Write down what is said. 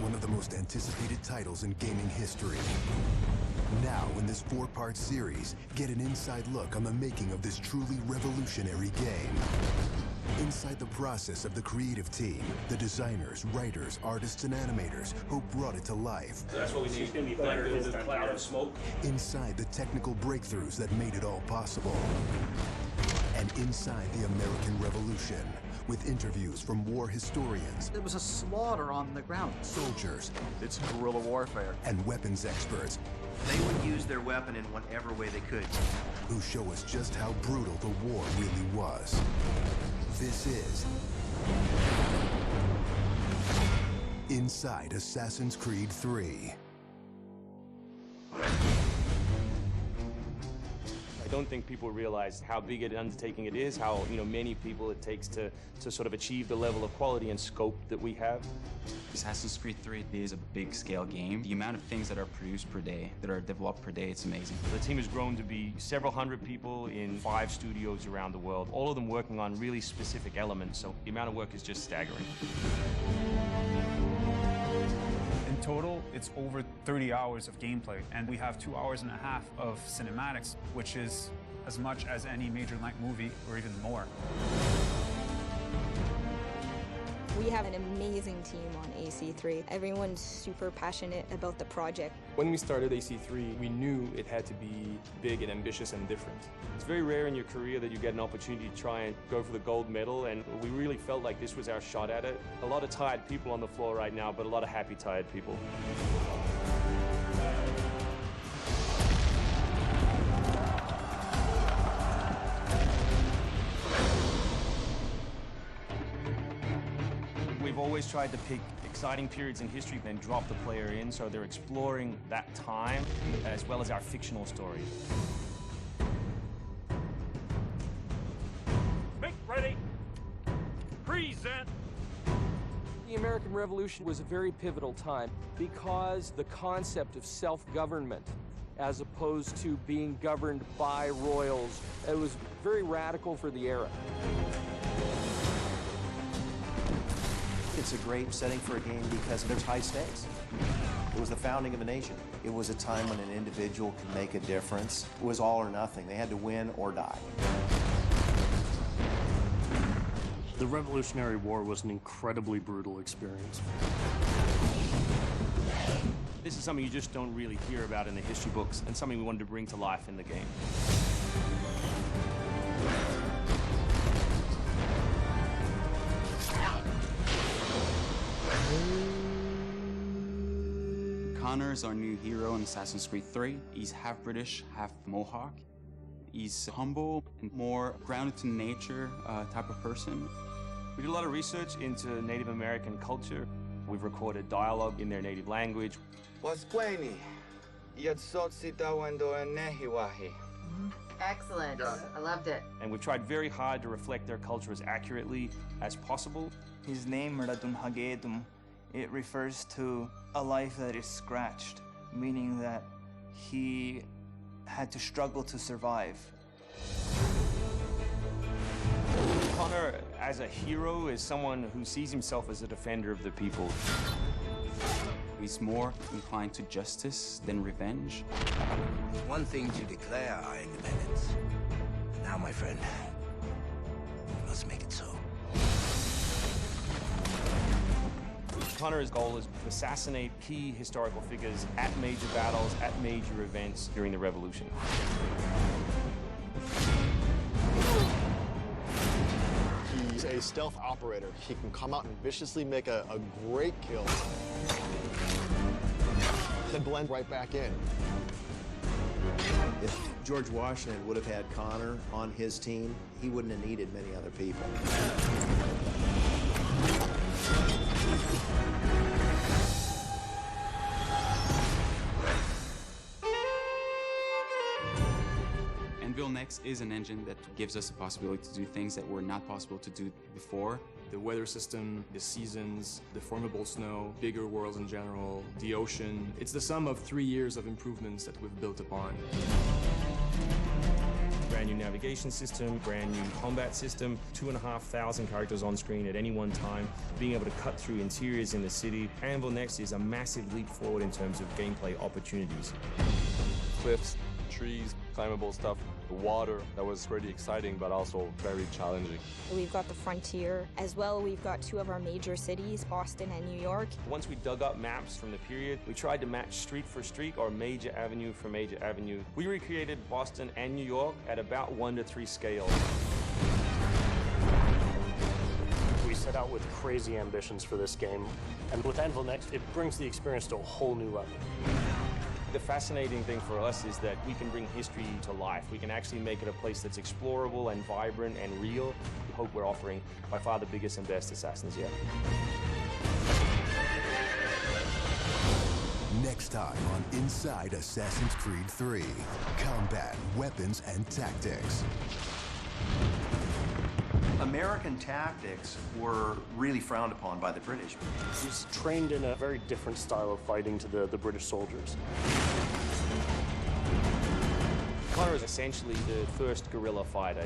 one of the most anticipated titles in gaming history. Now, in this 4-part series, get an inside look on the making of this truly revolutionary game. Inside the process of the creative team, the designers, writers, artists, and animators who brought it to life. That's what we need. It's going to be thunder in the cloud of smoke. Inside the technical breakthroughs that made it all possible. And inside the American Revolution, with interviews from war historians. There was a slaughter on the ground. Soldiers. It's guerrilla warfare. And weapons experts. They would use their weapon in whatever way they could. Who show us just how brutal the war really was. This is Inside Assassin's Creed 3. I don't think people realize how big an undertaking it is, how many people it takes to sort of achieve the level of quality and scope that we have. Assassin's Creed 3 is a big-scale game. The amount of things that are produced per day, that are developed per day, it's amazing. The team has grown to be several hundred people in 5 studios around the world, all of them working on really specific elements, so the amount of work is just staggering. In total, it's over 30 hours of gameplay, and we have 2.5 hours of cinematics, which is as much as any major length movie, or even more. We have an amazing team on AC3. Everyone's super passionate about the project. When we started AC3, we knew it had to be big and ambitious and different. It's very rare in your career that you get an opportunity to try and go for the gold medal, and we really felt like this was our shot at it. A lot of tired people on the floor right now, but a lot of happy, tired people. We've always tried to pick exciting periods in history and drop the player in, so they're exploring that time as well as our fictional story. Make ready. Present. The American Revolution was a very pivotal time because the concept of self-government, as opposed to being governed by royals, it was very radical for the era. It's a great setting for a game because there's high stakes. It was the founding of a nation. It was a time when an individual could make a difference. It was all or nothing. They had to win or die. The Revolutionary War was an incredibly brutal experience. This is something you just don't really hear about in the history books, and something we wanted to bring to life in the game. Connor is our new hero in Assassin's Creed 3. He's half British, half Mohawk. He's humble and more grounded to nature type of person. We did a lot of research into Native American culture. We've recorded dialogue in their native language. Excellent. I loved it. And we've tried very hard to reflect their culture as accurately as possible. His name, Radun Hagedum, it refers to a life that is scratched, meaning that he had to struggle to survive. Connor, as a hero, is someone who sees himself as a defender of the people. He's more inclined to justice than revenge. It's one thing to declare our independence. Now, my friend, we must make it so. Connor's goal is to assassinate key historical figures at major battles, at major events during the Revolution. He's a stealth operator. He can come out and viciously make a great kill, then blend right back in. If George Washington would have had Connor on his team, he wouldn't have needed many other people. Anvil Next is an engine that gives us the possibility to do things that were not possible to do before. The weather system, the seasons, the formidable snow, bigger worlds in general, the ocean. It's the sum of 3 years of improvements that we've built upon. Brand new navigation system, brand new combat system, 2,500 characters on screen at any one time, being able to cut through interiors in the city. Anvil Next is a massive leap forward in terms of gameplay opportunities. Cliffs, trees, climbable stuff, the water, that was pretty exciting but also very challenging. We've got the frontier as well. We've got two of our major cities, Boston and New York. Once we dug up maps from the period, we tried to match street for street or major avenue for major avenue. We recreated Boston and New York at about 1:3 scale. We set out with crazy ambitions for this game, and with Anvil Next, it brings the experience to a whole new level. The fascinating thing for us is that we can bring history to life. We can actually make it a place that's explorable and vibrant and real. We hope we're offering by far the biggest and best Assassins yet. Next time on Inside Assassin's Creed 3, combat, weapons, and tactics. American tactics were really frowned upon by the British. He's trained in a very different style of fighting to the British soldiers. Connor is essentially the first guerrilla fighter.